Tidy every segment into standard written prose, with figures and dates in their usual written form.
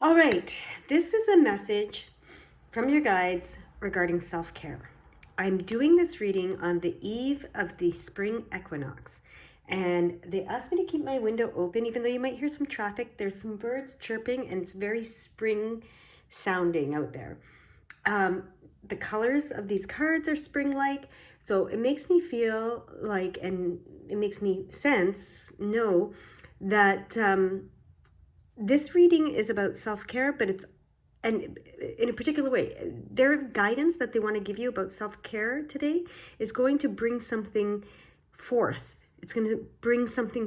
All right, this is a message from your guides regarding self-care. I'm doing this reading on the eve of the spring equinox, and they asked me to keep my window open, even though you might hear some traffic. There's some birds chirping, and it's very spring sounding out there. The colors of these cards are spring-like, so it makes me feel like, and it makes me know that this reading is about self-care, but it's and in a particular way. Their guidance that they want to give you about self-care today is going to bring something forth. It's going to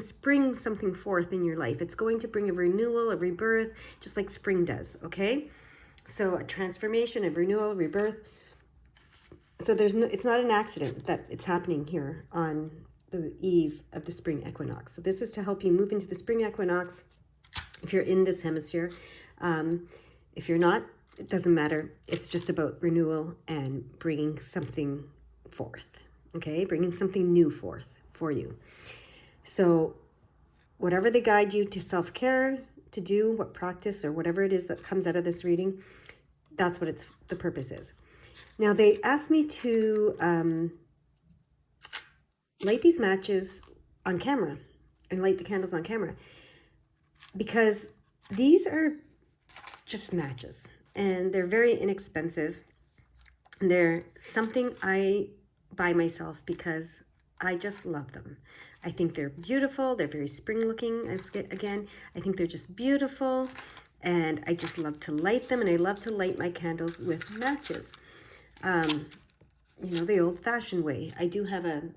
spring something forth in your life. It's going to bring a renewal, a rebirth, just like spring does, okay? So a transformation, a renewal, rebirth. So it's not an accident that it's happening here on the eve of the spring equinox. So this is to help you move into the spring equinox if you're in this hemisphere. If you're not, it doesn't matter. It's just about renewal and bringing something forth, okay? Bringing something new forth for you. So whatever they guide you to self-care to do, what practice or whatever it is that comes out of this reading, that's what the purpose is. Now, they asked me to light these matches on camera and light the candles on camera because these are just matches and they're very inexpensive. They're something I buy myself because I just love them. I think they're beautiful. They're very spring looking. Again, I think they're just beautiful, and I just love to light them, and I love to light my candles with matches. The old-fashioned way. I do have a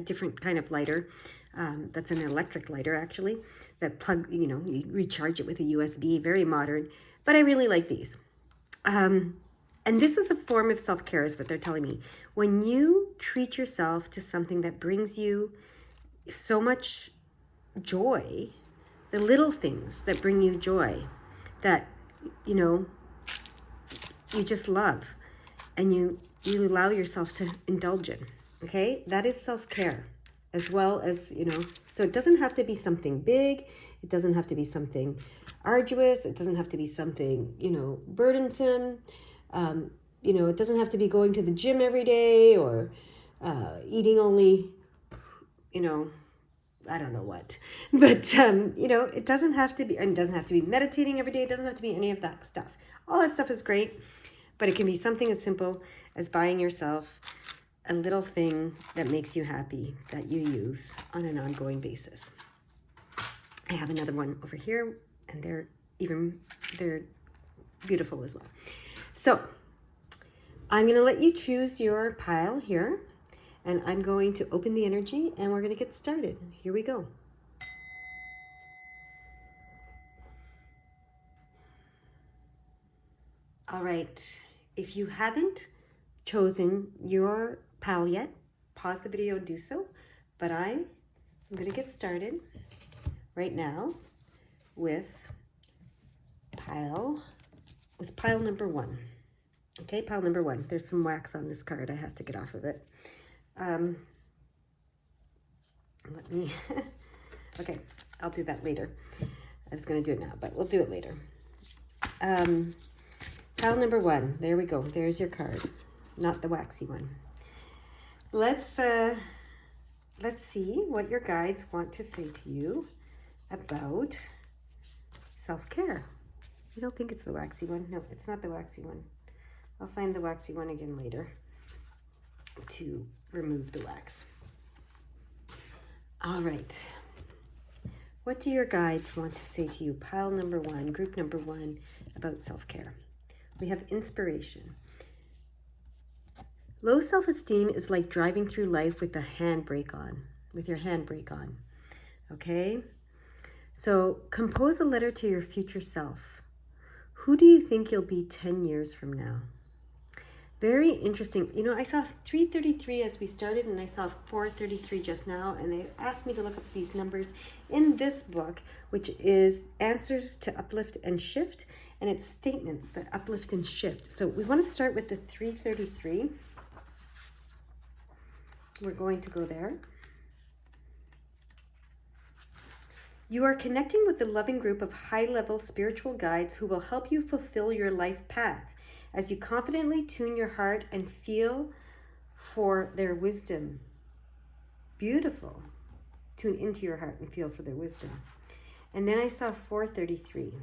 different kind of lighter. That's an electric lighter, actually, that you recharge it with a USB, very modern, but I really like these. And this is a form of self-care, is what they're telling me. When you treat yourself to something that brings you so much joy, the little things that bring you joy, that, you just love, and you allow yourself to indulge in, okay? That is self-care, as well as, so it doesn't have to be something big. It doesn't have to be something arduous. It doesn't have to be something, burdensome. It doesn't have to be going to the gym every day or eating only, I don't know what. But, it doesn't have to be, and it doesn't have to be meditating every day. It doesn't have to be any of that stuff. All that stuff is great, but it can be something as simple as buying yourself a little thing that makes you happy that you use on an ongoing basis. I have another one over here, and they're beautiful as well. So I'm going to let you choose your pile here, and I'm going to open the energy, and we're going to get started. Here we go. All right. If you haven't chosen your pile yet, pause the video and do so. But I'm going to get started right now with pile number 1. Okay, pile number 1. There's some wax on this card. I have to get off of it. Okay, I'll do that later. I was going to do it now, but we'll do it later. Pile number 1. There we go. There's your card. Not the waxy one. Let's see what your guides want to say to you about self-care. You don't think it's the waxy one? No, it's not the waxy one. I'll find the waxy one again later to remove the wax. All right. What do your guides want to say to you? Pile number 1, group number 1, about self-care. We have inspiration. Low self-esteem is like driving through life with your handbrake on. Okay? So compose a letter to your future self. Who do you think you'll be 10 years from now? Very interesting. I saw 333 as we started, and I saw 433 just now, and they asked me to look up these numbers in this book, which is Answers to Uplift and Shift, and it's statements that uplift and shift. So we want to start with the 333. We're going to go there. You are connecting with a loving group of high-level spiritual guides who will help you fulfill your life path as you confidently tune your heart and feel for their wisdom. Beautiful. Tune into your heart and feel for their wisdom. And then I saw 433.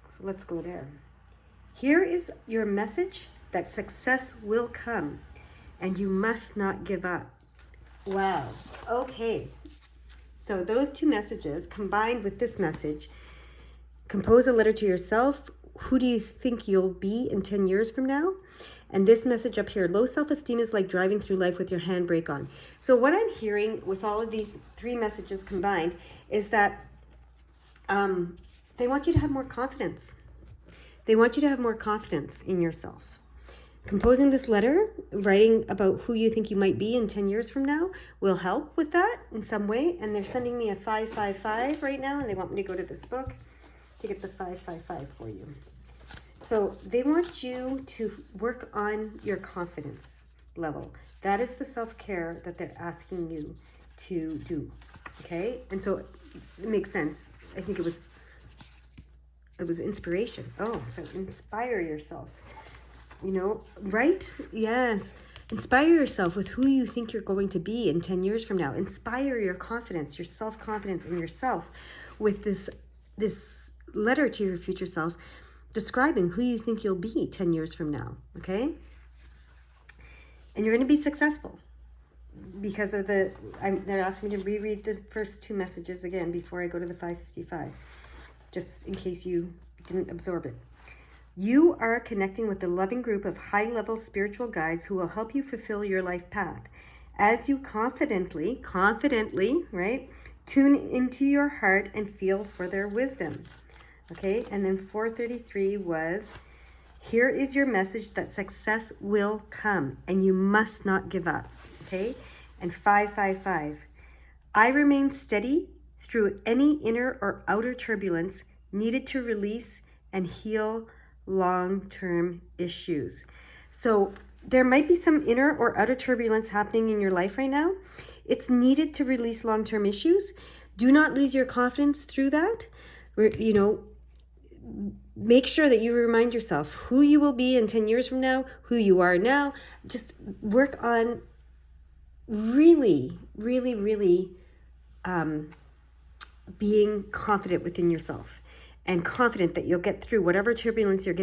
So let's go there. Here is your message that success will come and you must not give up. Wow. Okay. So those two messages combined with this message, compose a letter to yourself. Who do you think you'll be in 10 years from now? And this message up here, low self-esteem is like driving through life with your handbrake on. So what I'm hearing with all of these three messages combined is that they want you to have more confidence. They want you to have more confidence in yourself. Composing this letter, writing about who you think you might be in 10 years from now will help with that in some way. And they're sending me a 555 right now, and they want me to go to this book to get the 555 for you. So they want you to work on your confidence level. That is the self-care that they're asking you to do, okay? And so it makes sense. I think it was inspiration. Oh, so inspire yourself. You know, right? Yes. Inspire yourself with who you think you're going to be in 10 years from now. Inspire your confidence, your self-confidence in yourself with this letter to your future self describing who you think you'll be 10 years from now, okay? And you're going to be successful because of they're asking me to reread the first two messages again before I go to the 555, just in case you didn't absorb it. You are connecting with a loving group of high-level spiritual guides who will help you fulfill your life path. As you confidently, right, tune into your heart and feel for their wisdom. Okay, and then 433 was, here is your message that success will come and you must not give up. Okay, and 555, I remain steady through any inner or outer turbulence needed to release and heal long-term issues. So there might be some inner or outer turbulence happening in your life right now. It's needed to release long-term issues. Do not lose your confidence through that. You know, make sure that you remind yourself who you will be in 10 years from now, who you are now. Just work on really being confident within yourself and confident that you'll get through whatever turbulence you're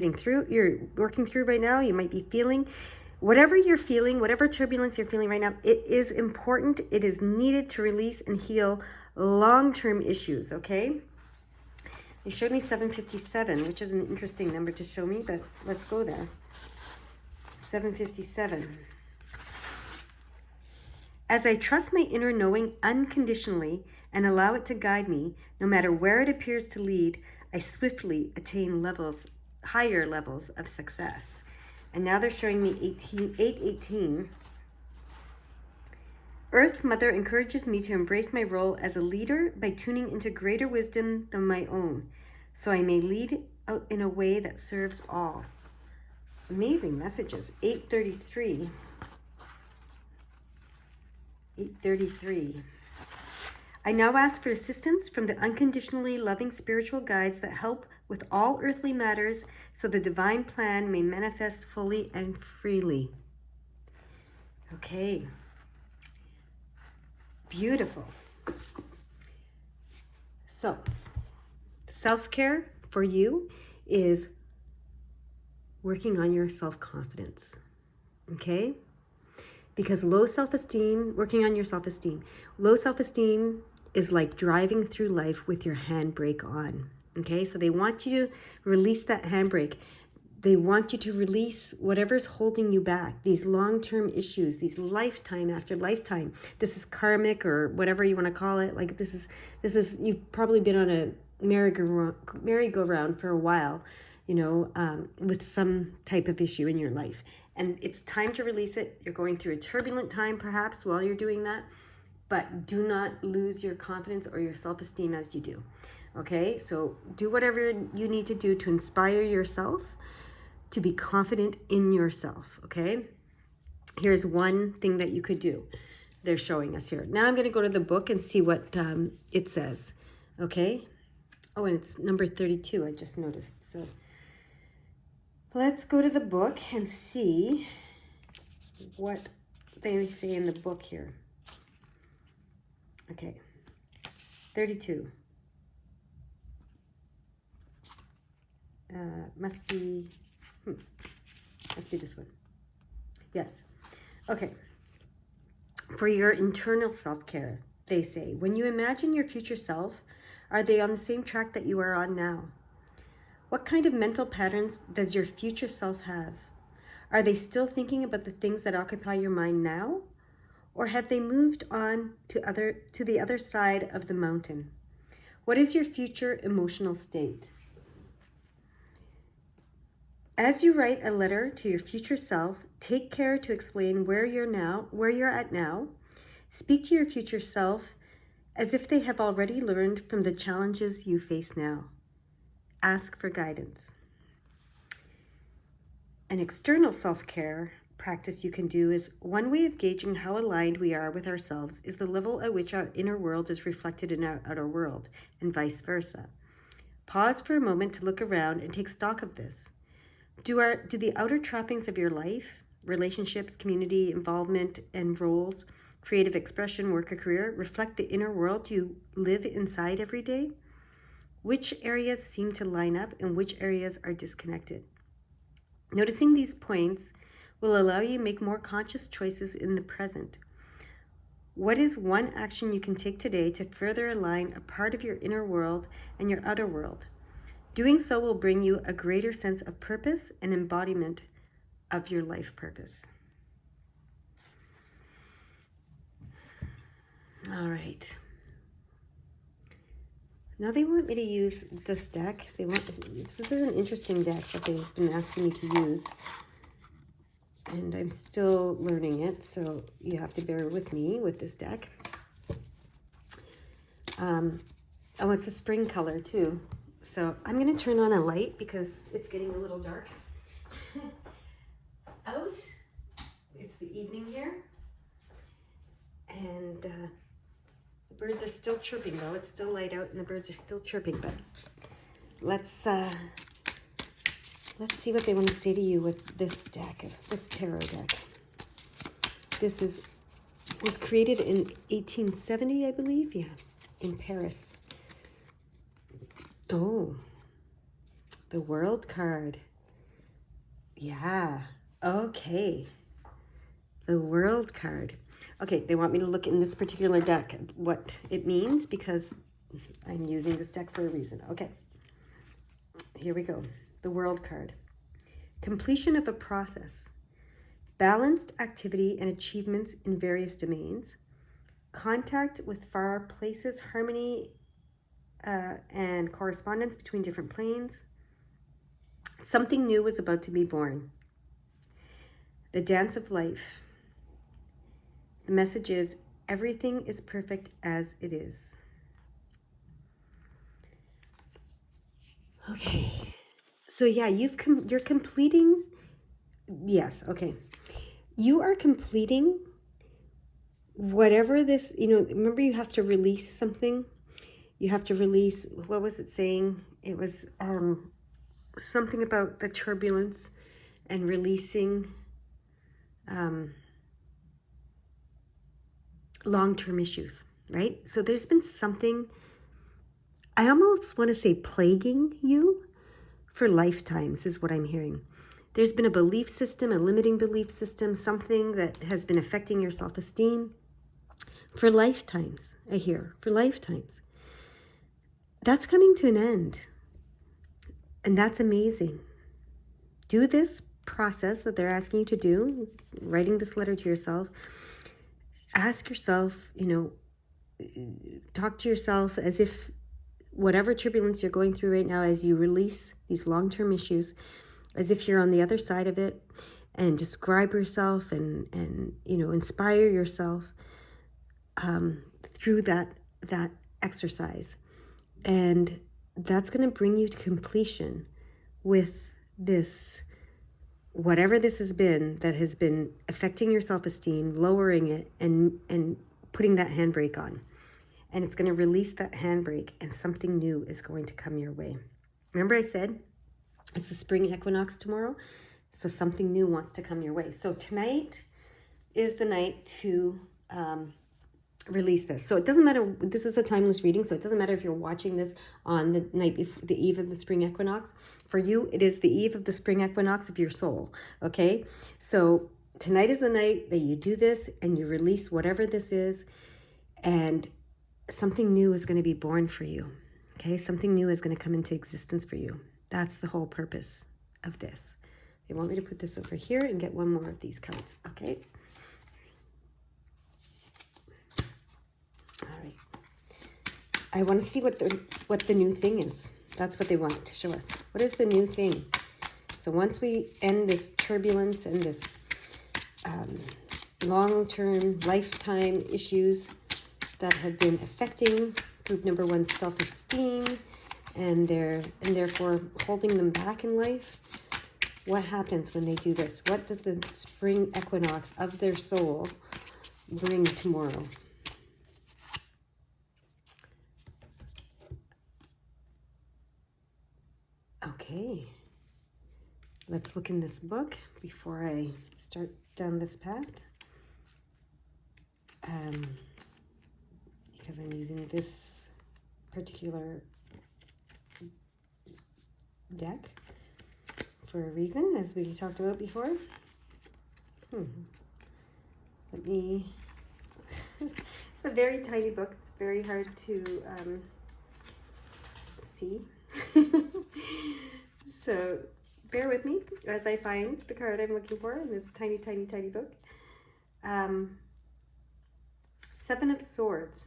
working through right now. You might be feeling whatever you're feeling, whatever turbulence you're feeling right now. It is important. It is needed to release and heal long-term issues, okay? They showed me 757, which is an interesting number to show me, but let's go there. 757. As I trust my inner knowing unconditionally and allow it to guide me, no matter where it appears to lead, I swiftly attain higher levels of success. And now they're showing me 818. Earth Mother encourages me to embrace my role as a leader by tuning into greater wisdom than my own, so I may lead out in a way that serves all. Amazing messages. 833. 833. I now ask for assistance from the unconditionally loving spiritual guides that help with all earthly matters so the divine plan may manifest fully and freely. Okay. Beautiful. So, self-care for you is working on your self-confidence. Okay? Because low self-esteem, working on your self-esteem. Low self-esteem is like driving through life with your handbrake on. Okay? So they want you to release that handbrake. They want you to release whatever's holding you back, these long-term issues, these lifetime after lifetime. This is karmic or whatever you want to call it. Like this is you've probably been on a merry-go-round for a while, you know, with some type of issue in your life. And it's time to release it. You're going through a turbulent time perhaps while you're doing that, but do not lose your confidence or your self-esteem as you do. Okay, so do whatever you need to do to inspire yourself to be confident in yourself, okay? Here's one thing that you could do. They're showing us here. Now I'm going to go to the book and see what it says. Okay. Oh, and it's number 32, I just noticed. So let's go to the book and see what they say in the book here. Okay. 32. Must be this one. Yes. Okay. For your internal self-care, they say, when you imagine your future self, are they on the same track that you are on now? What kind of mental patterns does your future self have? Are they still thinking about the things that occupy your mind now? Or have they moved on to the other side of the mountain? What is your future emotional state? As you write a letter to your future self, take care to explain where you're at now. Speak to your future self as if they have already learned from the challenges you face now. Ask for guidance. An external self-care practice you can do is one way of gauging how aligned we are with ourselves is the level at which our inner world is reflected in our outer world, and vice versa. Pause for a moment to look around and take stock of this. Do the outer trappings of your life, relationships, community, involvement, and roles, creative expression, work, or career, reflect the inner world you live inside every day? Which areas seem to line up and which areas are disconnected? Noticing these points will allow you to make more conscious choices in the present. What is one action you can take today to further align a part of your inner world and your outer world? Doing so will bring you a greater sense of purpose and embodiment of your life purpose. All right. Now they want me to use this deck. This is an interesting deck that they've been asking me to use. And I'm still learning it, so you have to bear with me with this deck. Oh, it's a spring color too. So I'm going to turn on a light because it's getting a little dark out. It's the evening here. And the birds are still chirping though. It's still light out and the birds are still chirping. But let's see what they want to say to you with this deck, this tarot deck. This was created in 1870, I believe. Yeah, in Paris. Oh, the World card. Yeah, okay. The World card. Okay, they want me to look in this particular deck what it means because I'm using this deck for a reason. Okay, here we go. The World card. Completion of a process. Balanced activity and achievements in various domains. Contact with far places, harmony and correspondence between different planes. Something new was about to be born. The dance of life. The message is, everything is perfect as it is. Okay. So yeah, you're completing. Yes, okay. You are completing whatever this, remember you have to release something. You have to release, what was it saying? It was something about the turbulence and releasing long-term issues, right? So there's been something, I almost want to say plaguing you for lifetimes is what I'm hearing. There's been a belief system, a limiting belief system, something that has been affecting your self-esteem for lifetimes, I hear, for lifetimes. That's coming to an end. And that's amazing. Do this process that they're asking you to do, writing this letter to yourself. Ask yourself, talk to yourself as if whatever turbulence you're going through right now, as you release these long-term issues, as if you're on the other side of it, and describe yourself and inspire yourself through that exercise. And that's going to bring you to completion with this, whatever this has been that has been affecting your self-esteem, lowering it and putting that handbrake on. and it's going to release that handbrake, and something new is going to come your way. Remember I said it's the spring equinox tomorrow, so something new wants to come your way. So tonight is the night to release this. So it doesn't matter, this is a timeless reading, so it doesn't matter if you're watching this on the night before, the eve of the spring equinox. For you, it is the eve of the spring equinox of your soul, okay? So tonight is the night that you do this and you release whatever this is, and something new is going to be born for you, okay? Something new is going to come into existence for you. That's the whole purpose of this. They want me to put this over here and get one more of these cards, okay? All right. I want to see what the new thing is. That's what they want to show us. What is the new thing? So once we end this turbulence and this long-term, lifetime issues that have been affecting group number one's self-esteem and therefore holding them back in life, what happens when they do this? What does the spring equinox of their soul bring tomorrow? Okay, let's look in this book before I start down this path. Because I'm using this particular deck for a reason, as we talked about before. Let me... It's a very tiny book. It's very hard to see. So bear with me as I find the card I'm looking for in this tiny, tiny, tiny book. Seven of Swords.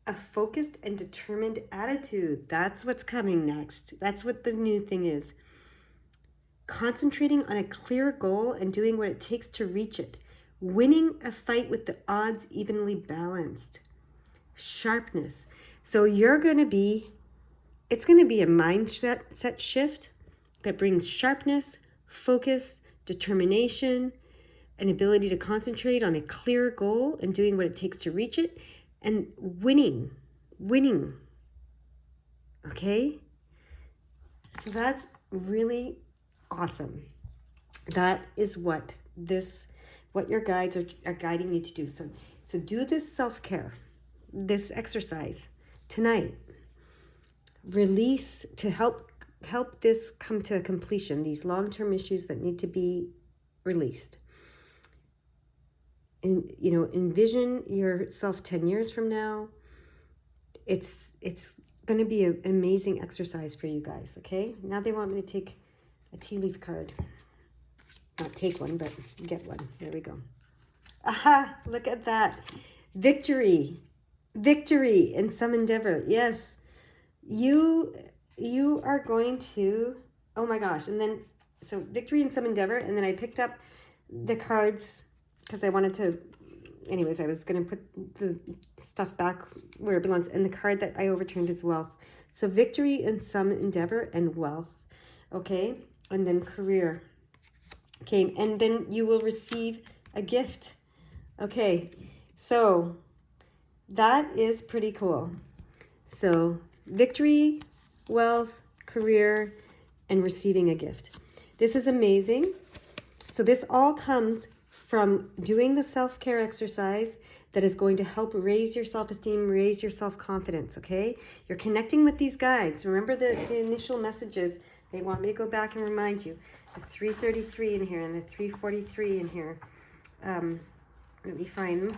A focused and determined attitude. That's what's coming next. That's what the new thing is. Concentrating on a clear goal and doing what it takes to reach it. Winning a fight with the odds evenly balanced. Sharpness. So you're going to be, it's going to be a mindset shift that brings sharpness, focus, determination, an ability to concentrate on a clear goal and doing what it takes to reach it, and winning. Okay? So that's really awesome. That is what your guides are guiding you to do. So do this self-care, this exercise tonight. Release to help this come to completion, these long-term issues that need to be released. And, envision yourself 10 years from now. It's going to be an amazing exercise for you guys, okay? Now they want me to take a tea leaf card. Not take one, but get one. There we go. Aha, look at that. Victory in some endeavor. Yes, you are going to, oh my gosh. And then, so victory in some endeavor. And then I picked up the cards because I wanted to, anyways, I was going to put the stuff back where it belongs. And the card that I overturned is wealth. So victory in some endeavor and wealth. Okay. And then career came. And then you will receive a gift. Okay. So that is pretty cool. So victory, wealth, career, and receiving a gift. This is amazing. So this all comes from doing the self-care exercise that is going to help raise your self-esteem, raise your self-confidence, okay? You're connecting with these guides. Remember the initial messages. They want me to go back and remind you. The 333 in here and the 343 in here. Let me find them.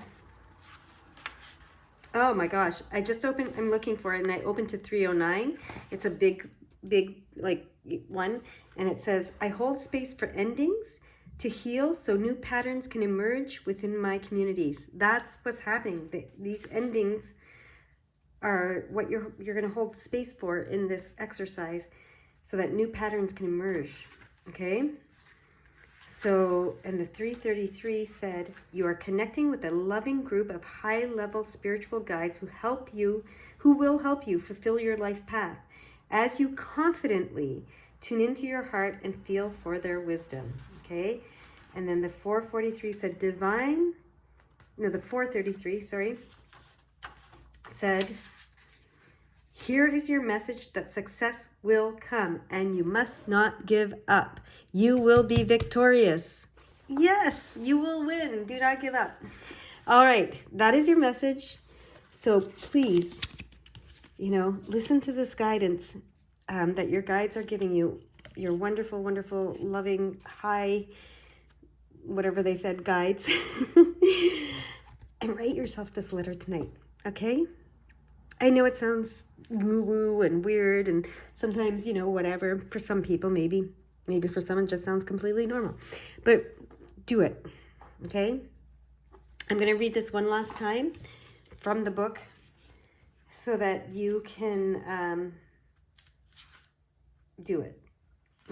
Oh my gosh, I just opened, I'm looking for it, and I opened to 309. It's a big, like, one, and it says, I hold space for endings to heal so new patterns can emerge within my communities. That's what's happening. These endings are what you're going to hold space for in this exercise so that new patterns can emerge, okay? So, and the 333 said, you are connecting with a loving group of high-level spiritual guides who will help you fulfill your life path as you confidently tune into your heart and feel for their wisdom, okay? And then the 443 said the 433, sorry. said, here is your message that success will come and you must not give up. You will be victorious. Yes, you will win. Do not give up. All right, that is your message. So please, listen to this guidance that your guides are giving you. Your wonderful, wonderful, loving, high, whatever they said, guides. And write yourself this letter tonight, okay? I know it sounds woo-woo and weird and sometimes, whatever. For some people, maybe for someone it just sounds completely normal. But do it, okay? I'm going to read this one last time from the book so that you can do it,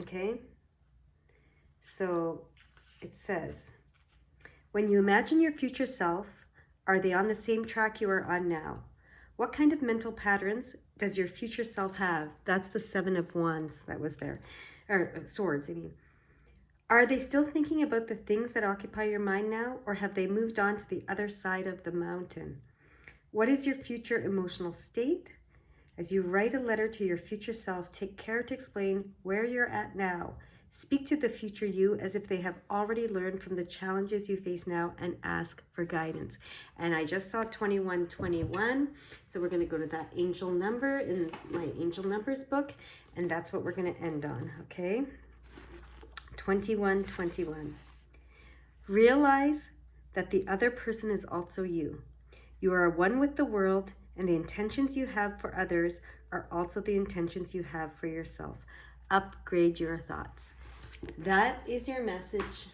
okay? So it says, when you imagine your future self, are they on the same track you are on now? What kind of mental patterns does your future self have? That's the 7 of Wands that was there. Or Swords, I mean. Are they still thinking about the things that occupy your mind now? Or have they moved on to the other side of the mountain? What is your future emotional state? As you write a letter to your future self, take care to explain where you're at now. Speak to the future you as if they have already learned from the challenges you face now and ask for guidance. And I just saw 2121, so we're going to go to that angel number in my angel numbers book, and that's what we're going to end on, okay? 2121. Realize that the other person is also you. You are one with the world, and the intentions you have for others are also the intentions you have for yourself. Upgrade your thoughts. That is your message.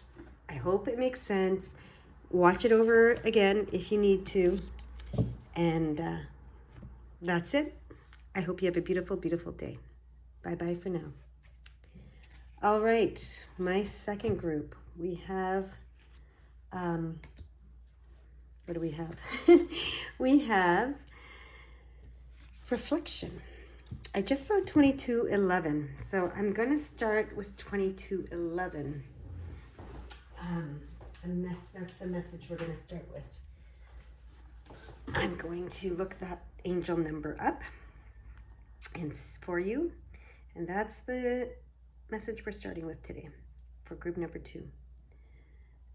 I hope it makes sense. Watch it over again if you need to. And that's it. I hope you have a beautiful, beautiful day. Bye-bye for now. All right, my second group. We have, what do we have? We have reflection. I just saw 2211, so I'm going to start with 2211. That's the message we're going to start with. I'm going to look that angel number up and for you, and that's the message we're starting with today for group number 2.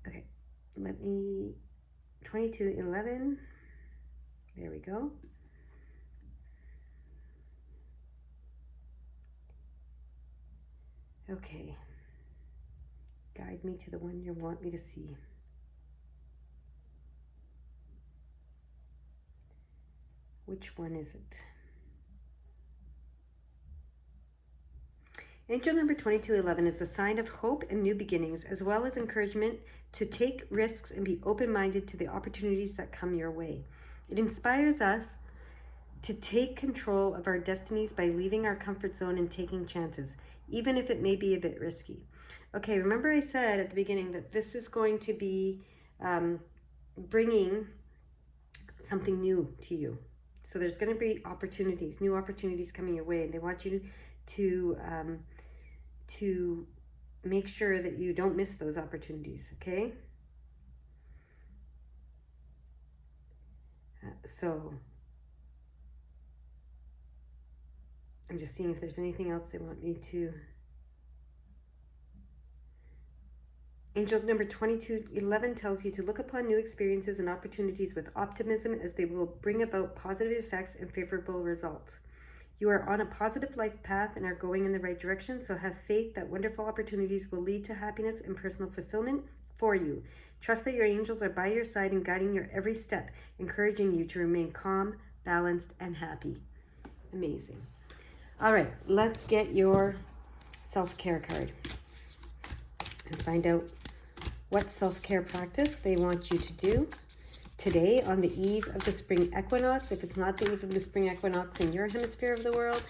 Okay, 2211. There we go. Okay, guide me to the one you want me to see. Which one is it? Angel number 2211 is a sign of hope and new beginnings, as well as encouragement to take risks and be open-minded to the opportunities that come your way. It inspires us to take control of our destinies by leaving our comfort zone and taking chances, even if it may be a bit risky. Okay, remember I said at the beginning that this is going to be bringing something new to you. So there's going to be opportunities, new opportunities coming your way, and they want you to make sure that you don't miss those opportunities, okay? So I'm just seeing if there's anything else they want me to. Angel number 2211 tells you to look upon new experiences and opportunities with optimism, as they will bring about positive effects and favorable results. You are on a positive life path and are going in the right direction, so have faith that wonderful opportunities will lead to happiness and personal fulfillment for you. Trust that your angels are by your side and guiding your every step, encouraging you to remain calm, balanced, and happy. Amazing. All right, let's get your self-care card and find out what self-care practice they want you to do today on the eve of the spring equinox. If it's not the eve of the spring equinox in your hemisphere of the world,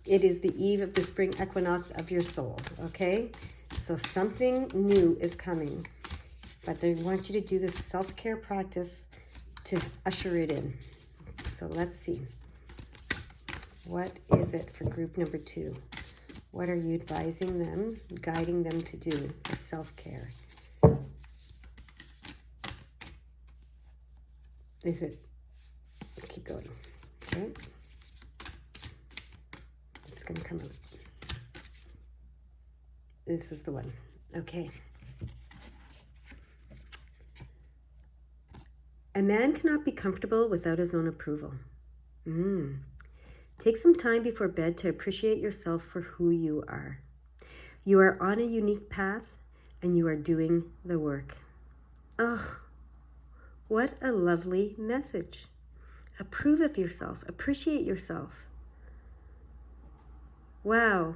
it is the eve of the spring equinox of your soul, okay? So something new is coming, but they want you to do this self-care practice to usher it in. So let's see. What is it for group number 2? What are you advising them, guiding them to do for self-care? Is it keep going. Okay. It's going to come out. This is the one. Okay. A man cannot be comfortable without his own approval. Take some time before bed to appreciate yourself for who you are. You are on a unique path and you are doing the work. Oh, what a lovely message. Approve of yourself. Appreciate yourself. Wow.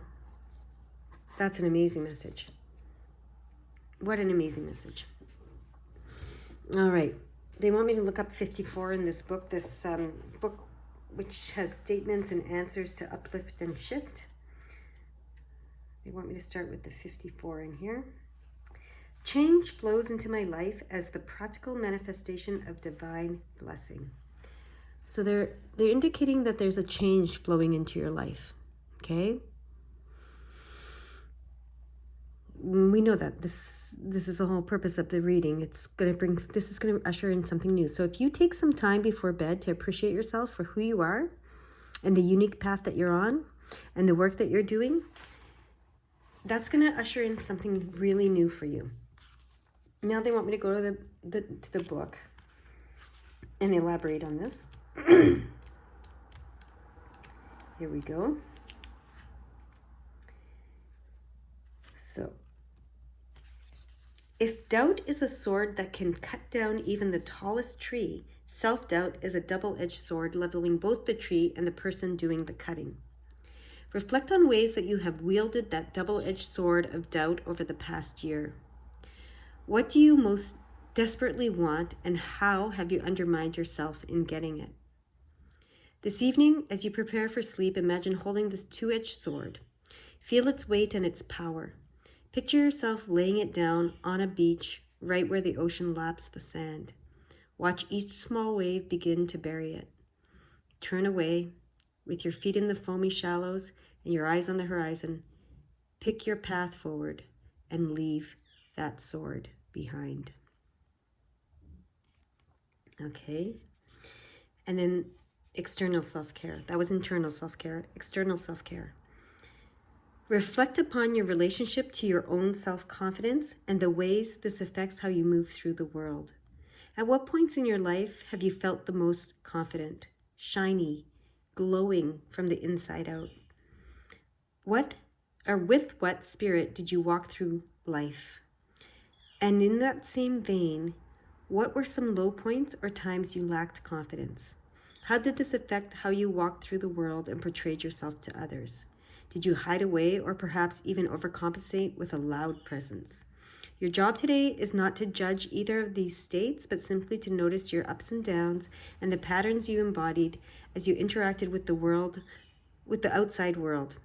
That's an amazing message. What an amazing message. All right. They want me to look up 54 in this book, book which has statements and answers to uplift and shift. They want me to start with the 54 in here. Change flows into my life as the practical manifestation of divine blessing. So they're indicating that there's a change flowing into your life. Okay? We know that this is the whole purpose of the reading. This is going to usher in something new. So if you take some time before bed to appreciate yourself for who you are and the unique path that you're on and the work that you're doing, that's going to usher in something really new for you. Now they want me to go to the book and elaborate on this. Here we go. So, if doubt is a sword that can cut down even the tallest tree, self-doubt is a double-edged sword leveling both the tree and the person doing the cutting. Reflect on ways that you have wielded that double-edged sword of doubt over the past year. What do you most desperately want, and how have you undermined yourself in getting it? This evening, as you prepare for sleep, imagine holding this two-edged sword. Feel its weight and its power. Picture yourself laying it down on a beach right where the ocean laps the sand. Watch each small wave begin to bury it. Turn away, with your feet in the foamy shallows and your eyes on the horizon. Pick your path forward and leave that sword behind. Okay. And then external self-care. That was internal self-care. External self-care. Reflect upon your relationship to your own self-confidence and the ways this affects how you move through the world. At what points in your life have you felt the most confident, shiny, glowing from the inside out? With what spirit did you walk through life? And in that same vein, what were some low points or times you lacked confidence? How did this affect how you walked through the world and portrayed yourself to others? Did you hide away or perhaps even overcompensate with a loud presence? Your job today is not to judge either of these states, but simply to notice your ups and downs and the patterns you embodied as you interacted with the world, with the outside world.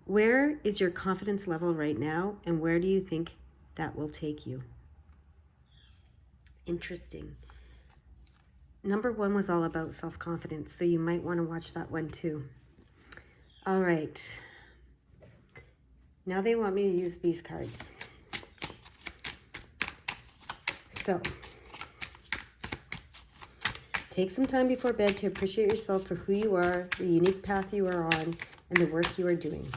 Where is your confidence level right now, and where do you think that will take you? Interesting. Number 1 was all about self-confidence, so you might want to watch that one too. All right. Now they want me to use these cards. So, take some time before bed to appreciate yourself for who you are, the unique path you are on, and the work you are doing.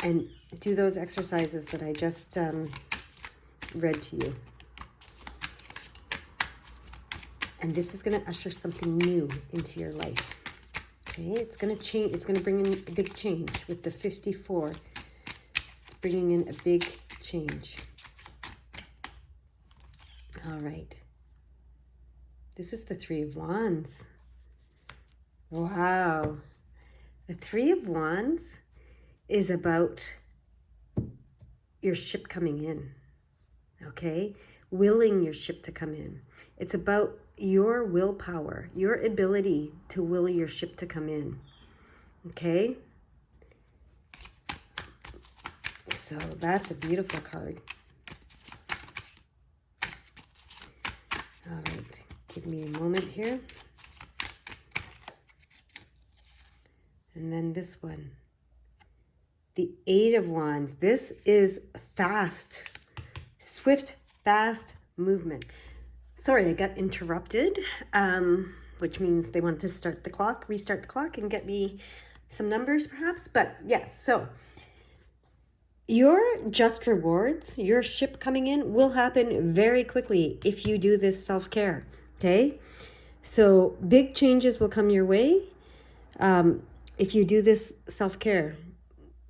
And do those exercises that I just read to you. And this is going to usher something new into your life. Okay, it's going to change. It's going to bring in a big change with the 54. It's bringing in a big change. All right. This is the 3 of Wands. Wow. The 3 of Wands is about your ship coming in. Okay? Willing your ship to come in. It's about your willpower, your ability to will your ship to come in. Okay? So that's a beautiful card. All right, give me a moment here. And then this one, the 8 of Wands. This is fast, swift, fast movement. Sorry, I got interrupted. which means they want to restart the clock, and get me some numbers perhaps. But yes, so your just rewards, your ship coming in will happen very quickly if you do this self-care, okay? So big changes will come your way if you do this self-care,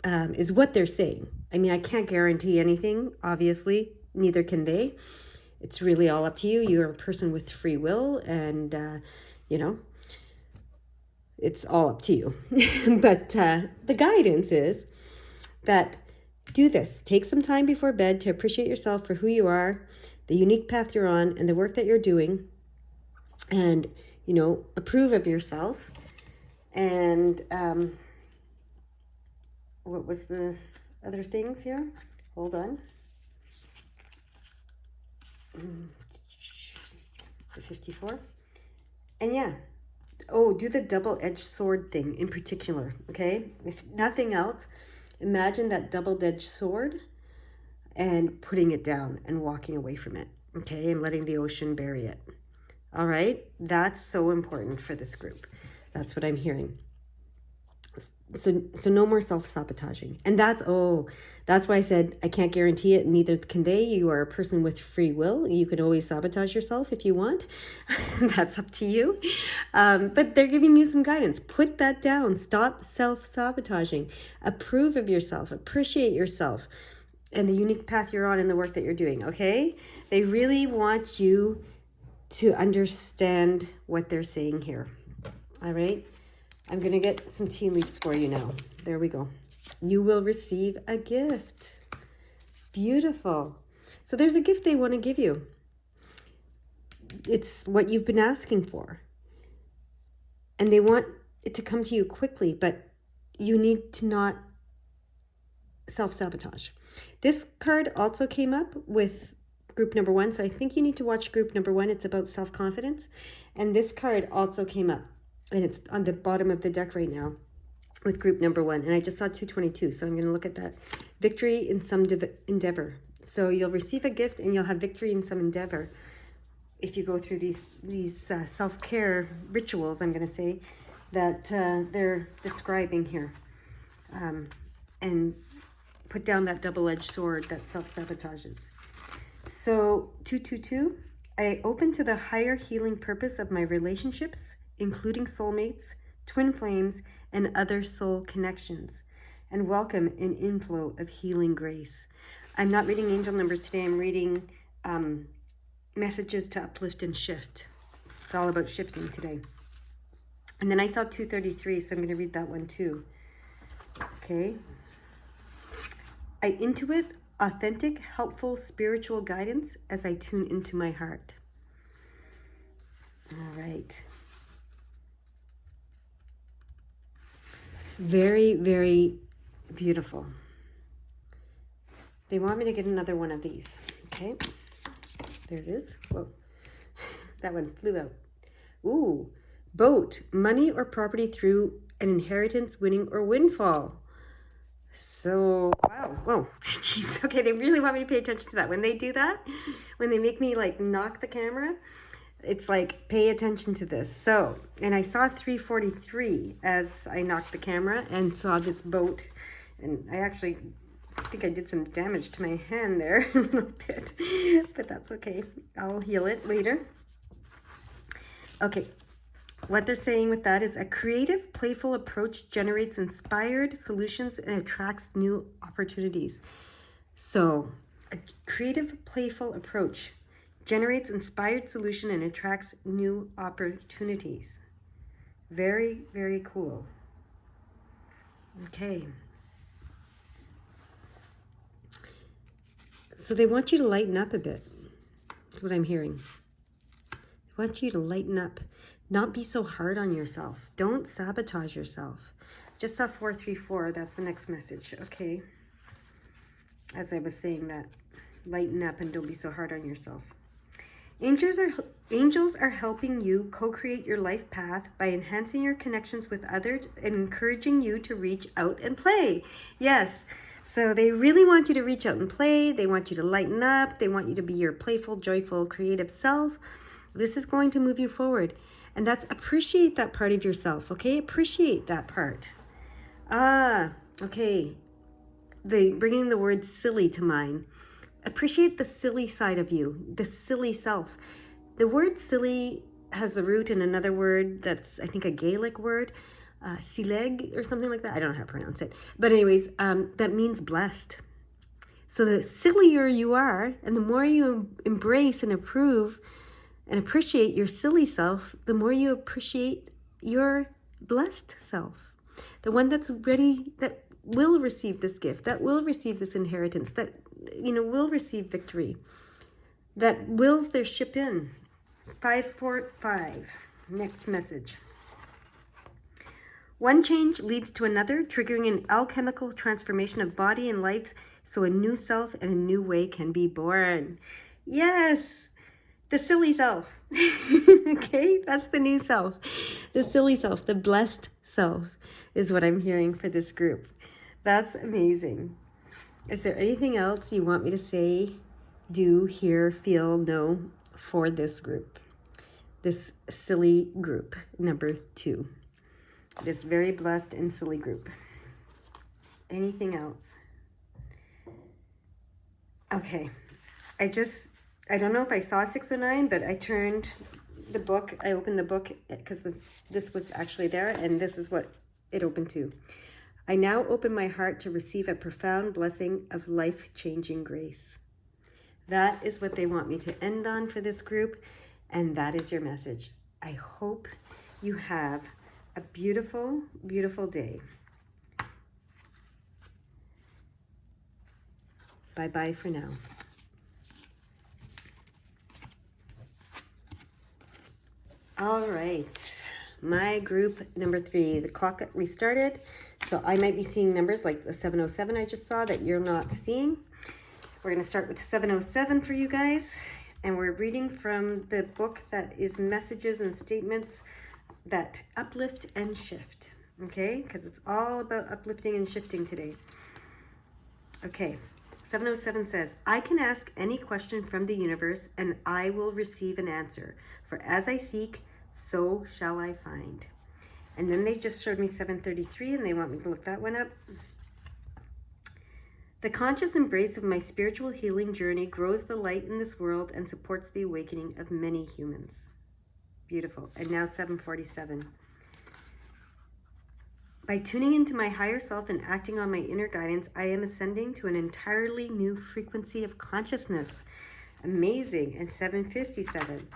is what they're saying. I mean, I can't guarantee anything, obviously, neither can they. It's really all up to you. You're a person with free will, and, it's all up to you. But the guidance is that do this. Take some time before bed to appreciate yourself for who you are, the unique path you're on, and the work that you're doing. And, approve of yourself. And what was the other things here? Hold on. The 54. And yeah. Oh, do the double-edged sword thing in particular, okay? If nothing else, imagine that double-edged sword and putting it down and walking away from it, okay? And letting the ocean bury it. All right? That's so important for this group. That's what I'm hearing. So no more self-sabotaging. And that's why I said I can't guarantee it, neither can they. You are a person with free will. You can always sabotage yourself if you want. That's up to you. But they're giving you some guidance. Put that down. Stop self-sabotaging. Approve of yourself. Appreciate yourself and the unique path you're on and the work that you're doing, okay? They really want you to understand what they're saying here. All right? I'm going to get some tea leaves for you now. There we go. You will receive a gift. Beautiful. So there's a gift they want to give you. It's what you've been asking for. And they want it to come to you quickly, but you need to not self-sabotage. This card also came up with group number 1, so I think you need to watch group number 1. It's about self-confidence. And this card also came up. And it's on the bottom of the deck right now with group number 1. And I just saw 222, so I'm going to look at that. Victory in some endeavor. So you'll receive a gift and you'll have victory in some endeavor if you go through these self-care rituals, I'm going to say, that they're describing here. And put down that double-edged sword that self-sabotages. So 222, I open to the higher healing purpose of my relationships, including soulmates, twin flames, and other soul connections, and welcome an inflow of healing grace. I'm not reading angel numbers today. I'm reading messages to uplift and shift. It's all about shifting today. And then I saw 233, so I'm going to read that one too. Okay. I intuit authentic, helpful, spiritual guidance as I tune into my heart. All right. Very, very beautiful. They want me to get another one of these. Okay. There it is. Whoa. That one flew out. Ooh. Boat. Money or property through an inheritance, winning, or windfall. So, wow. Whoa. Jeez. Okay, they really want me to pay attention to that. When they do that, when they make me like knock the camera, it's like, pay attention to this. So, and I saw 343 as I knocked the camera and saw this boat. And I think I did some damage to my hand there a little bit. But that's okay. I'll heal it later. Okay. What they're saying with that is a creative, playful approach generates inspired solutions and attracts new opportunities. So, a creative, playful approach generates inspired solution and attracts new opportunities. Very, very cool. Okay. So they want you to lighten up a bit. That's what I'm hearing. They want you to lighten up. Not be so hard on yourself. Don't sabotage yourself. Just saw 434. That's the next message. Okay. As I was saying that, lighten up and don't be so hard on yourself. Angels are helping you co-create your life path by enhancing your connections with others and encouraging you to reach out and play. Yes. So they really want you to reach out and play. They want you to lighten up. They want you to be your playful, joyful, creative self. This is going to move you forward. And that's appreciate that part of yourself, okay? Appreciate that part. Okay. Bringing the word silly to mind. Appreciate the silly side of you, the silly self. The word silly has the root in another word that's, I think, a Gaelic word, sileg or something like that. I don't know how to pronounce it. But anyways, that means blessed. So the sillier you are, and the more you embrace and approve and appreciate your silly self, the more you appreciate your blessed self. The one that's ready, that will receive this gift, that will receive this inheritance, that, will receive victory, that wills their ship in. 545, next message. One change leads to another, triggering an alchemical transformation of body and life, so a new self and a new way can be born. Yes, the silly self. Okay, that's the new self. The silly self, the blessed self is what I'm hearing for this group. That's amazing. Is there anything else you want me to say, do, hear, feel, know for this group? This silly group, number 2. This very blessed and silly group. Anything else? Okay. I don't know if I saw 609, but I turned the book. I opened the book because this was actually there, and this is what it opened to. I now open my heart to receive a profound blessing of life-changing grace. That is what they want me to end on for this group, and that is your message. I hope you have a beautiful, beautiful day. Bye-bye for now. All right, my group number 3, the clock restarted, so I might be seeing numbers like the 707 I just saw that you're not seeing. We're going to start with 707 for you guys, and we're reading from the book that is Messages and Statements That Uplift and Shift, okay? Because it's all about uplifting and shifting today. Okay, 707 says, I can ask any question from the universe, and I will receive an answer. For as I seek, so shall I find. And then they just showed me 733, and they want me to look that one up. The conscious embrace of my spiritual healing journey grows the light in this world and supports the awakening of many humans. Beautiful. And now 747. By tuning into my higher self and acting on my inner guidance, I am ascending to an entirely new frequency of consciousness. Amazing. And 757.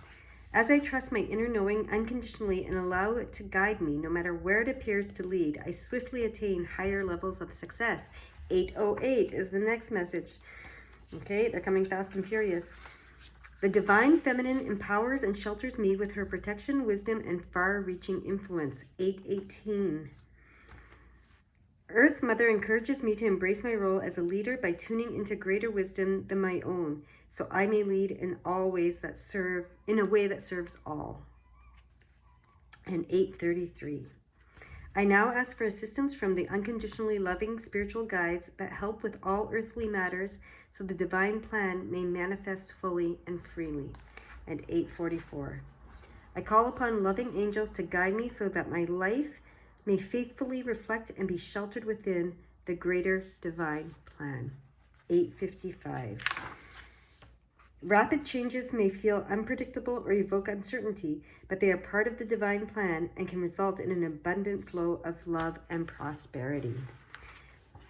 As I trust my inner knowing unconditionally and allow it to guide me, no matter where it appears to lead, I swiftly attain higher levels of success. 808 is the next message. Okay, they're coming fast and furious. The divine feminine empowers and shelters me with her protection, wisdom, and far-reaching influence. 818. Earth Mother encourages me to embrace my role as a leader by tuning into greater wisdom than my own, so I may lead in all ways that serve, in a way that serves all. And 833. I now ask for assistance from the unconditionally loving spiritual guides that help with all earthly matters, so the divine plan may manifest fully and freely. And 844. I call upon loving angels to guide me so that my life may faithfully reflect and be sheltered within the greater divine plan. 855. Rapid changes may feel unpredictable or evoke uncertainty, but they are part of the divine plan and can result in an abundant flow of love and prosperity.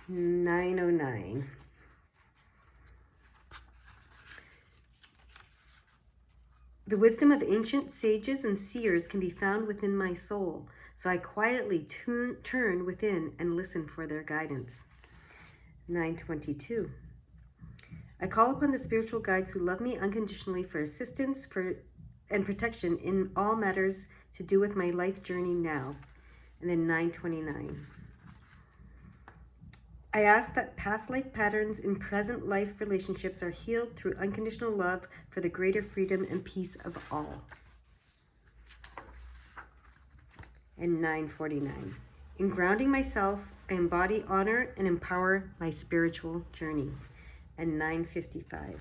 909. The wisdom of ancient sages and seers can be found within my soul, so I quietly turn within and listen for their guidance. 922. I call upon the spiritual guides who love me unconditionally for assistance and protection in all matters to do with my life journey now. And then 929. I ask that past life patterns in present life relationships are healed through unconditional love for the greater freedom and peace of all. And 949. In grounding myself, I embody, honor, and empower my spiritual journey. And 955.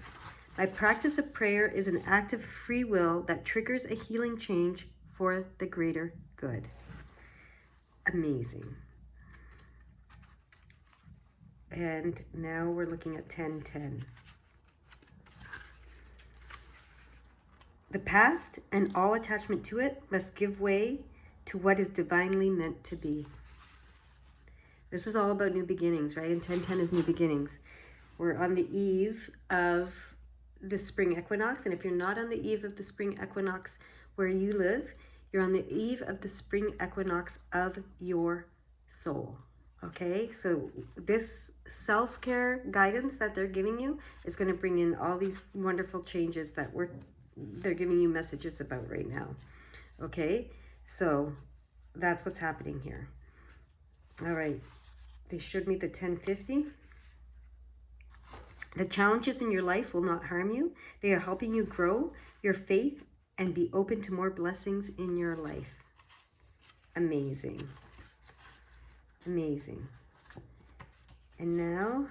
My practice of prayer is an act of free will that triggers a healing change for the greater good. Amazing. And now we're looking at 10:10. The past and all attachment to it must give way to what is divinely meant to be. This is all about new beginnings, right? And 10:10 is new beginnings. We're on the eve of the spring equinox. And if you're not on the eve of the spring equinox where you live, you're on the eve of the spring equinox of your soul. Okay, so this self-care guidance that they're giving you is going to bring in all these wonderful changes that they're giving you messages about right now. Okay, so that's what's happening here. All right, they showed me the 1050. The challenges in your life will not harm you. They are helping you grow your faith and be open to more blessings in your life. Amazing. Amazing. And now,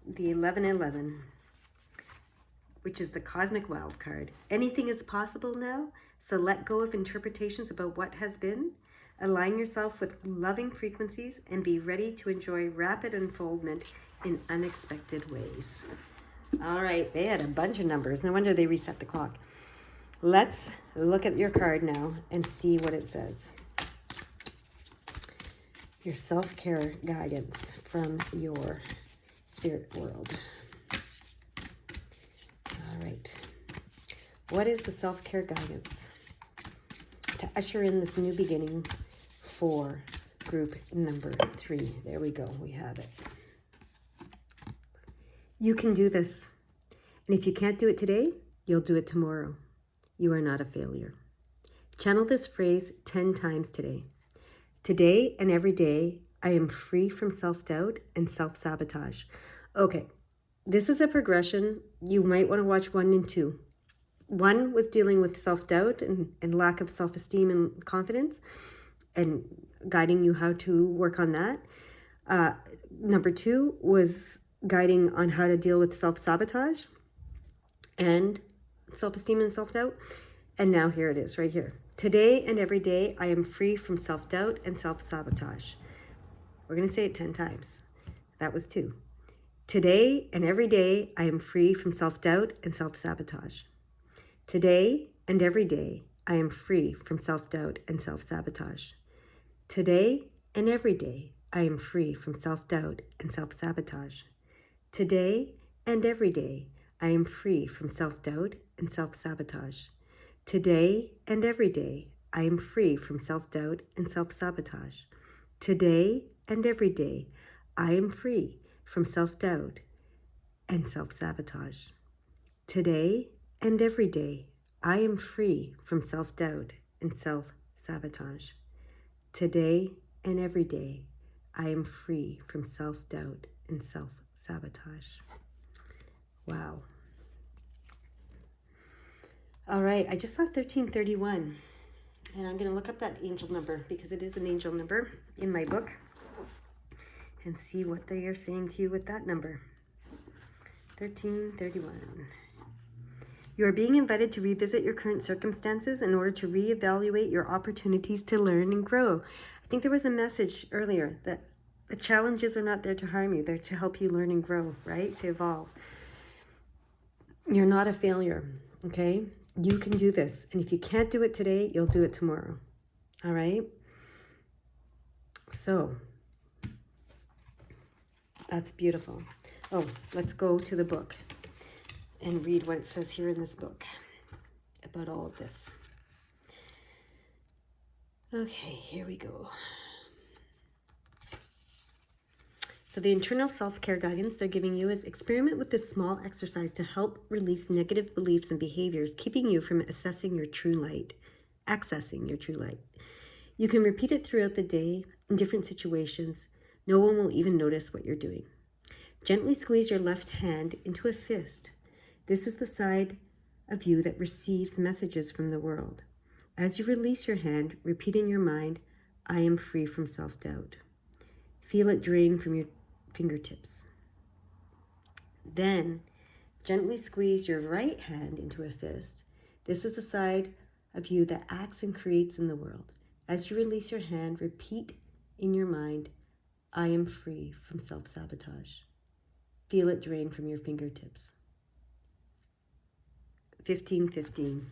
the 1111, which is the cosmic wild card. Anything is possible now, so let go of interpretations about what has been. Align yourself with loving frequencies and be ready to enjoy rapid unfoldment in unexpected ways. All right, they had a bunch of numbers. No wonder they reset the clock. Let's look at your card now and see what it says. Your self-care guidance from your spirit world. All right. What is the self-care guidance to usher in this new beginning for group number 3? There we go. We have it. You can do this. And if you can't do it today, you'll do it tomorrow. You are not a failure. Channel this phrase 10 times today. Today and every day, I am free from self-doubt and self-sabotage. Okay, this is a progression. You might want to watch 1 and 2. 1 was dealing with self-doubt and lack of self-esteem and confidence and guiding you how to work on that. Number 2 was guiding on how to deal with self-sabotage and self-esteem and self-doubt. And now here it is right here. Today and every day, I am free from self-doubt and self-sabotage. We're going to say it 10 times. That was 2. Today and every day, I am free from self-doubt and self-sabotage. Today and every day, I am free from self-doubt and self-sabotage. Today and every day, I am free from self-doubt and self-sabotage. Today and every day, I am free from self-doubt and self-sabotage. Today and every day, I am free from self-doubt and self-sabotage. Today and every day, I am free from self-doubt and self-sabotage. Today and every day, I am free from self-doubt and self-sabotage. Today and every day, I am free from self-doubt and self-sabotage. Wow. All right, I just saw 1331, and I'm going to look up that angel number because it is an angel number in my book and see what they are saying to you with that number. 1331. You are being invited to revisit your current circumstances in order to reevaluate your opportunities to learn and grow. I think there was a message earlier that the challenges are not there to harm you. They're to help you learn and grow, right? To evolve. You're not a failure, okay? You can do this. And if you can't do it today, you'll do it tomorrow. All right? So, that's beautiful. Oh, let's go to the book and read what it says here in this book about all of this. Okay, here we go. So the internal self-care guidance they're giving you is experiment with this small exercise to help release negative beliefs and behaviors, keeping you from accessing your true light. You can repeat it throughout the day in different situations. No one will even notice what you're doing. Gently squeeze your left hand into a fist. This is the side of you that receives messages from the world. As you release your hand, repeat in your mind, I am free from self-doubt. Feel it drain from your fingertips. Then, gently squeeze your right hand into a fist. This is the side of you that acts and creates in the world. As you release your hand, repeat in your mind, I am free from self-sabotage. Feel it drain from your fingertips. 1515.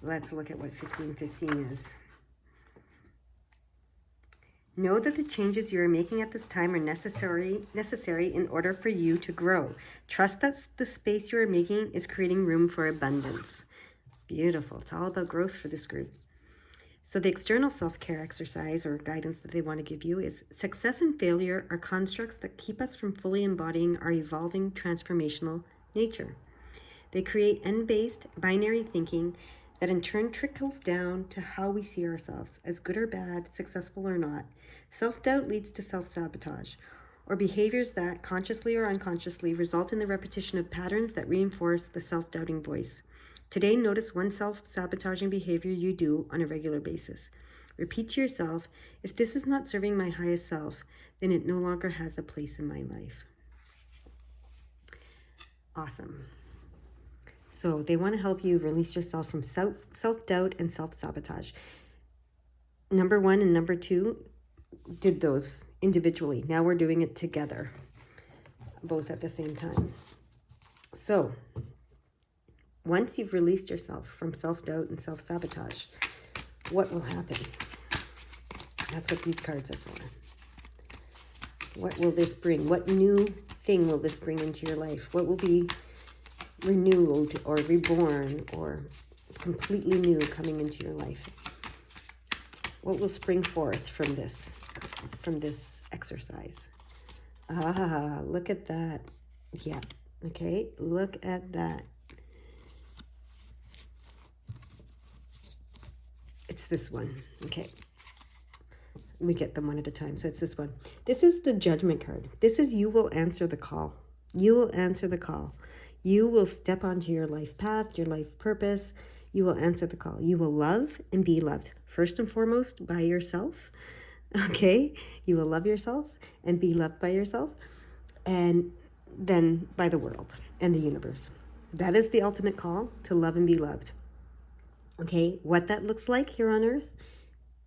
Let's look at what 1515 is. Know that the changes you are making at this time are necessary in order for you to grow. Trust that the space you are making is creating room for abundance. Beautiful. It's all about growth for this group. So the external self-care exercise or guidance that they want to give you is success and failure are constructs that keep us from fully embodying our evolving transformational nature. They create end-based binary thinking that in turn trickles down to how we see ourselves as good or bad, successful or not. Self-doubt leads to self-sabotage, or behaviors that, consciously or unconsciously, result in the repetition of patterns that reinforce the self-doubting voice. Today, notice one self-sabotaging behavior you do on a regular basis. Repeat to yourself, if this is not serving my highest self, then it no longer has a place in my life. Awesome. So they want to help you release yourself from self-doubt and self-sabotage. Number 1 and number 2 did those individually. Now we're doing it together, both at the same time. So once you've released yourself from self-doubt and self-sabotage, what will happen? That's what these cards are for. What will this bring? What new thing will this bring into your life? What will be renewed or reborn or completely new coming into your life? What will spring forth from this exercise? Ah, look at that. Yeah, okay, look at that. It's this one, okay. We get them one at a time, so it's this one. This is the Judgment card. This is you will answer the call. You will answer the call. You will step onto your life path, your life purpose. You will answer the call. You will love and be loved. First and foremost, by yourself. Okay? You will love yourself and be loved by yourself. And then by the world and the universe. That is the ultimate call, to love and be loved. Okay? What that looks like here on earth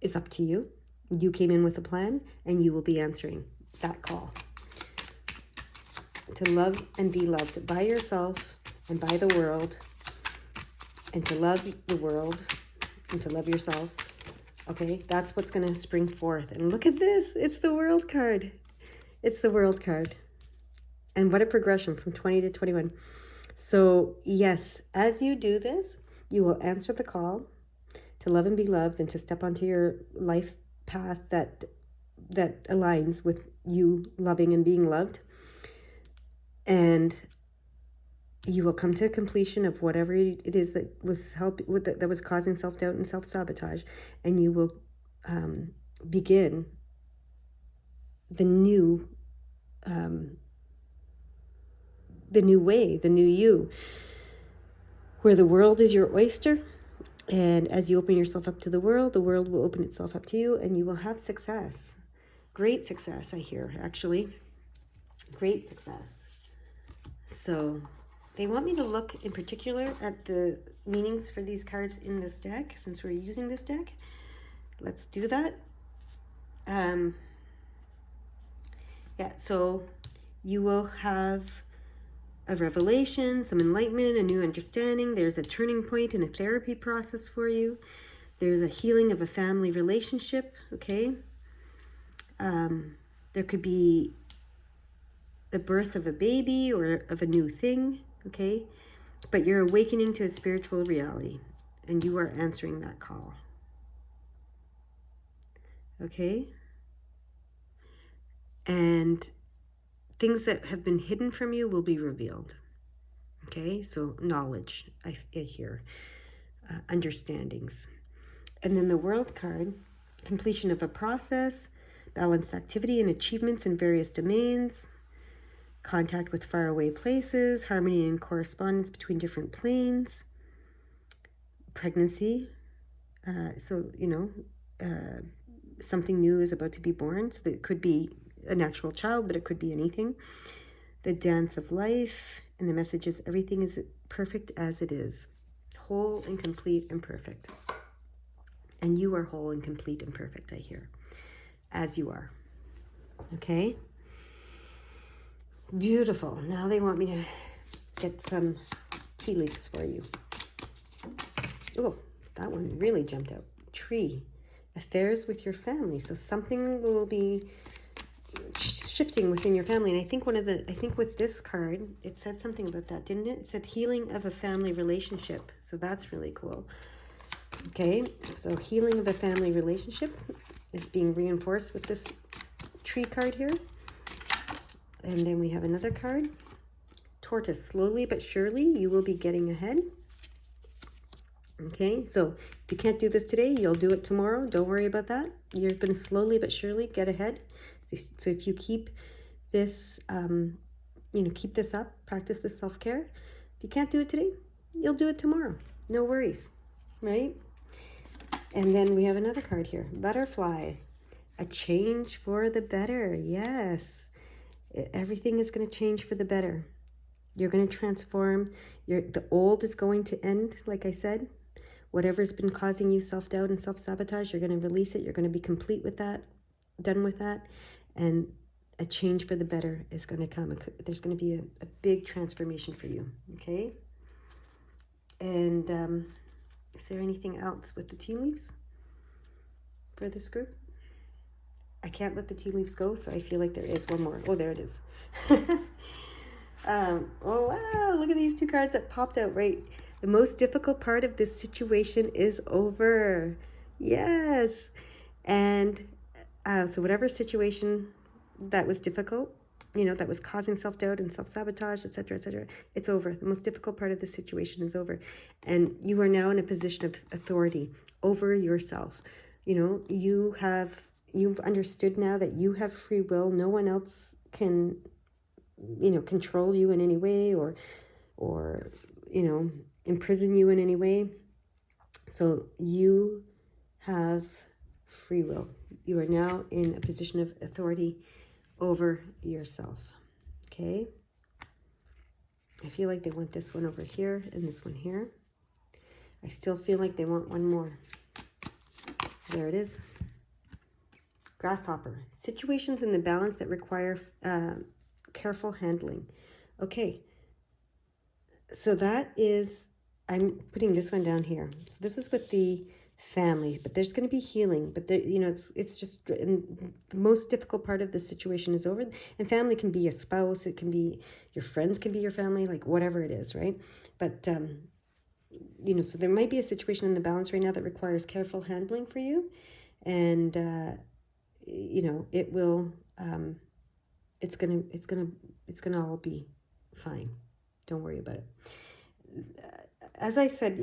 is up to you. You came in with a plan and you will be answering that call. To love and be loved by yourself and by the world, and to love the world and to love yourself. Okay, that's what's going to spring forth. And look at this. It's the World card. It's the World card. And what a progression from 20 to 21. So yes, as you do this, you will answer the call to love and be loved and to step onto your life path that aligns with you loving and being loved. And you will come to a completion of whatever it is that was that was causing self-doubt and self-sabotage, and you will begin the new way, the new you, where the world is your oyster. And as you open yourself up to the world will open itself up to you, and you will have success. Great success, I hear, actually. Great success. So they want me to look in particular at the meanings for these cards in this deck, since we're using this deck. Let's do that. Yeah, so you will have a revelation, some enlightenment, a new understanding. There's a turning point in a therapy process for you. There's a healing of a family relationship, okay? There could be the birth of a baby or of a new thing, okay? But you're awakening to a spiritual reality, and you are answering that call, okay? And things that have been hidden from you will be revealed, okay? So knowledge, I hear, understandings. And then the World card, completion of a process, balanced activity and achievements in various domains, contact with faraway places, harmony and correspondence between different planes, pregnancy. Something new is about to be born. So it could be an actual child, but it could be anything. The dance of life, and the message is everything is perfect as it is. whole and complete and perfect. And you are whole and complete and perfect, I hear, as you are. Okay? Beautiful. Now they want me to get some tea leaves for you. Oh, that one really jumped out. Tree. Affairs with your family. So something will be shifting within your family. And I think with this card, it said something about that, didn't it? It said healing of a family relationship. So that's really cool. Okay, so healing of a family relationship is being reinforced with this tree card here. And then we have another card. Tortoise. Slowly but surely, you will be getting ahead. Okay, so if you can't do this today, you'll do it tomorrow. Don't worry about that. You're going to slowly but surely get ahead. So if you keep this, keep this up, practice this self-care. If you can't do it today, you'll do it tomorrow. No worries, right? And then we have another card here. Butterfly. A change for the better. Yes. Everything is going to change for the better. You're going to transform. The old is going to end, like I said. Whatever's been causing you self-doubt and self-sabotage, you're going to release it. You're going to be complete with that, done with that. And a change for the better is going to come. There's going to be a big transformation for you, okay? And is there anything else with the tea leaves for this group? I can't let the tea leaves go, so I feel like there is one more. Oh, there it is. Oh, wow, look at these two cards that popped out, right? The most difficult part of this situation is over. Yes. And so whatever situation that was difficult, that was causing self-doubt and self-sabotage, etc., it's over. The most difficult part of the situation is over. And you are now in a position of authority over yourself. You've understood now that you have free will. No one else can, control you in any way or imprison you in any way. So you have free will. You are now in a position of authority over yourself. Okay? I feel like they want this one over here and this one here. I still feel like they want one more. There it is. Grasshopper. Situations in the balance that require careful handling. Okay. So that is, I'm putting this one down here. So this is with the family, but there's going to be healing. But there, it's just the most difficult part of the situation is over. And family can be a spouse. It can be your friends, can be your family, like whatever it is, right? But so there might be a situation in the balance right now that requires careful handling for you, and it will. It's gonna all be fine. Don't worry about it. As I said,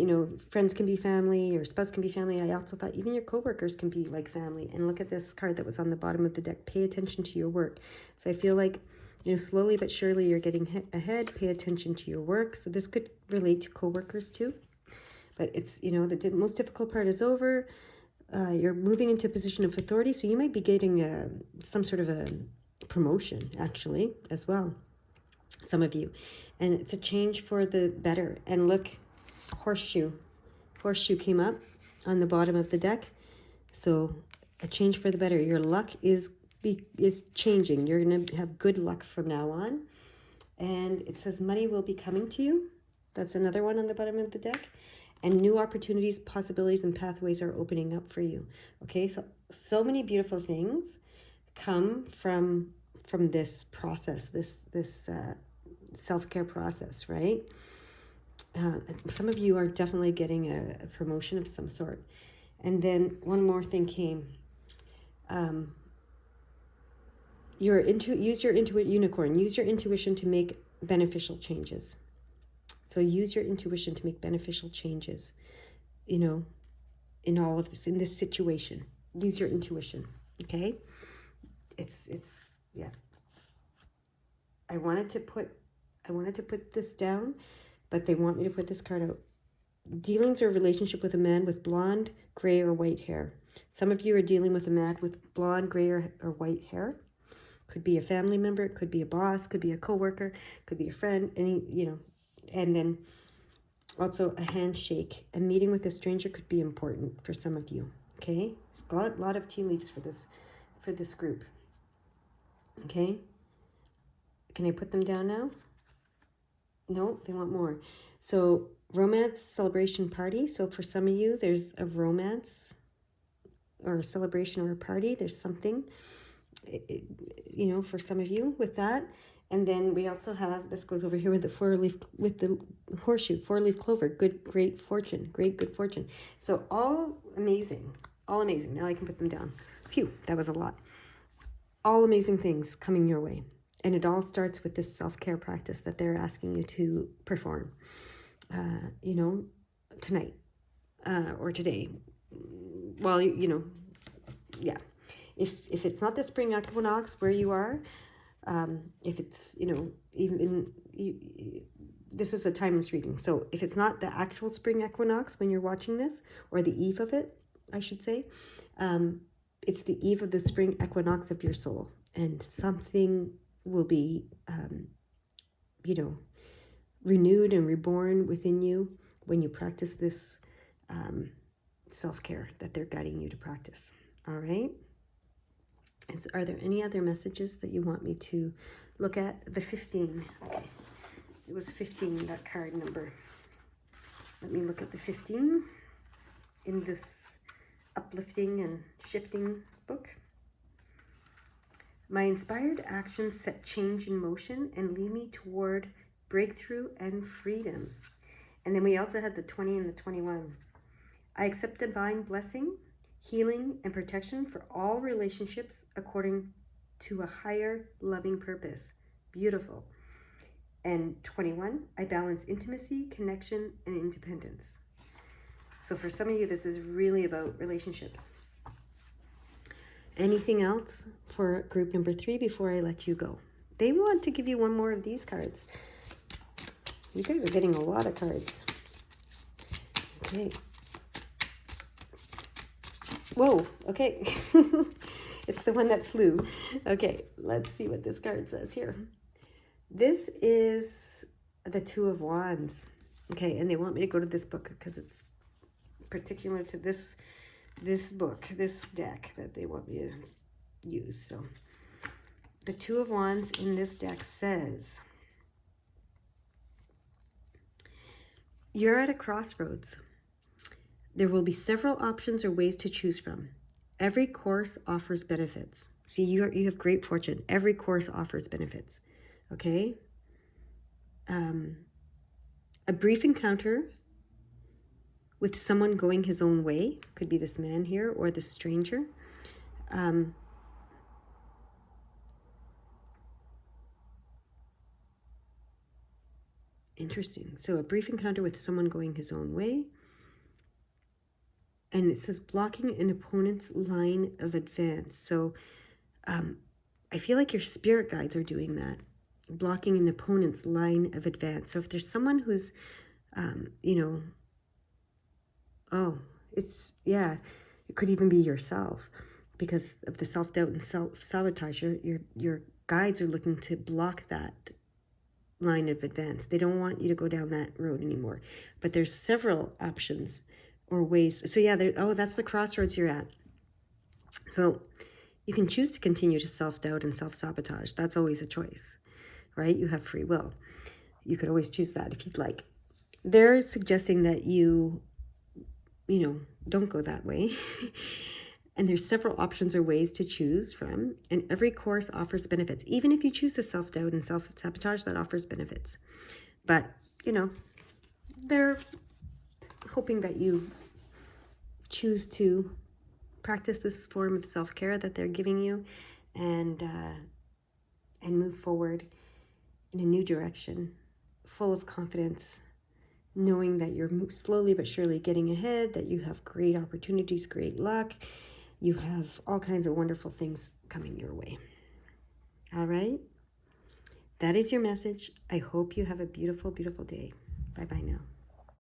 friends can be family, your spouse can be family. I also thought even your coworkers can be like family. And look at this card that was on the bottom of the deck. Pay attention to your work. So I feel like, slowly but surely you're getting ahead. Pay attention to your work. So this could relate to coworkers too. But it's, the most difficult part is over. You're moving into a position of authority. So you might be getting some sort of a promotion, actually, as well. Some of you. And it's a change for the better. And look, horseshoe. Horseshoe came up on the bottom of the deck. So a change for the better. Your luck is changing. You're going to have good luck from now on. And it says money will be coming to you. That's another one on the bottom of the deck. And new opportunities, possibilities, and pathways are opening up for you. Okay, so many beautiful things come from this process, this self-care process, right? Some of you are definitely getting a promotion of some sort. And then one more thing came. Use your unicorn. Use your intuition to make beneficial changes. So use your intuition to make beneficial changes, in all of this, in this situation. Use your intuition, okay? It's yeah. I wanted to put this down, but they want me to put this card out. Dealings or relationship with a man with blonde, gray, or white hair. Some of you are dealing with a man with blonde, gray, or white hair. Could be a family member, it could be a boss, could be a coworker, could be a friend, and then Also, a handshake. A meeting with a stranger could be important for some of you. Okay, got a lot of tea leaves for this group. Okay, can I put them down now? No, they want more. So romance celebration party. So for some of you, there's a romance or a celebration or a party. There's something, for some of you with that. And then we also have, this goes over here with the horseshoe, 4-leaf clover, great fortune, great good fortune. So all amazing. Now I can put them down. Phew, that was a lot. All amazing things coming your way. And it all starts with this self-care practice that they're asking you to perform, tonight or today. Well, yeah. If it's not the spring equinox where you are, if it's, this is a timeless reading. So if it's not the actual spring equinox when you're watching this, or the eve of it, I should say, it's the eve of the spring equinox of your soul. And something will be, renewed and reborn within you when you practice this self-care that they're guiding you to practice. All right? Are there any other messages that you want me to look at? The 15. Okay. It was 15, that card number. Let me look at the 15 in this uplifting and shifting book. My inspired actions set change in motion and lead me toward breakthrough and freedom. And then we also had the 20 and the 21. I accept divine blessing, healing, and protection for all relationships according to a higher loving purpose. Beautiful. And 21, I balance intimacy, connection, and independence. So for some of you, this is really about relationships. Anything else for group number 3 before I let you go? They want to give you one more of these cards. You guys are getting a lot of cards. Okay. Whoa, okay. It's the one that flew. Okay, let's see what this card says here. This is the Two of Wands. Okay, and they want me to go to this book because it's particular to this book, this deck that they want me to use. So the Two of Wands in this deck says, you're at a crossroads. There will be several options or ways to choose from. Every course offers benefits. See, you have great fortune. Every course offers benefits. Okay? A brief encounter with someone going his own way, could be this man here or this stranger. Interesting. So a brief encounter with someone going his own way. And it says blocking an opponent's line of advance. So I feel like your spirit guides are doing that. Blocking an opponent's line of advance. So if there's someone who's, it could even be yourself because of the self-doubt and self-sabotage. Your guides are looking to block that line of advance. They don't want you to go down that road anymore. But there's several options or ways. So yeah, that's the crossroads you're at. So you can choose to continue to self-doubt and self-sabotage. That's always a choice, right? You have free will. You could always choose that if you'd like. They're suggesting that you don't go that way. And there's several options or ways to choose from. And every course offers benefits. Even if you choose to self-doubt and self-sabotage, that offers benefits. But, they're hoping that you choose to practice this form of self-care that they're giving you and move forward in a new direction, full of confidence, knowing that you're slowly but surely getting ahead, that you have great opportunities, great luck. You have all kinds of wonderful things coming your way. All right? That is your message. I hope you have a beautiful, beautiful day. Bye-bye now.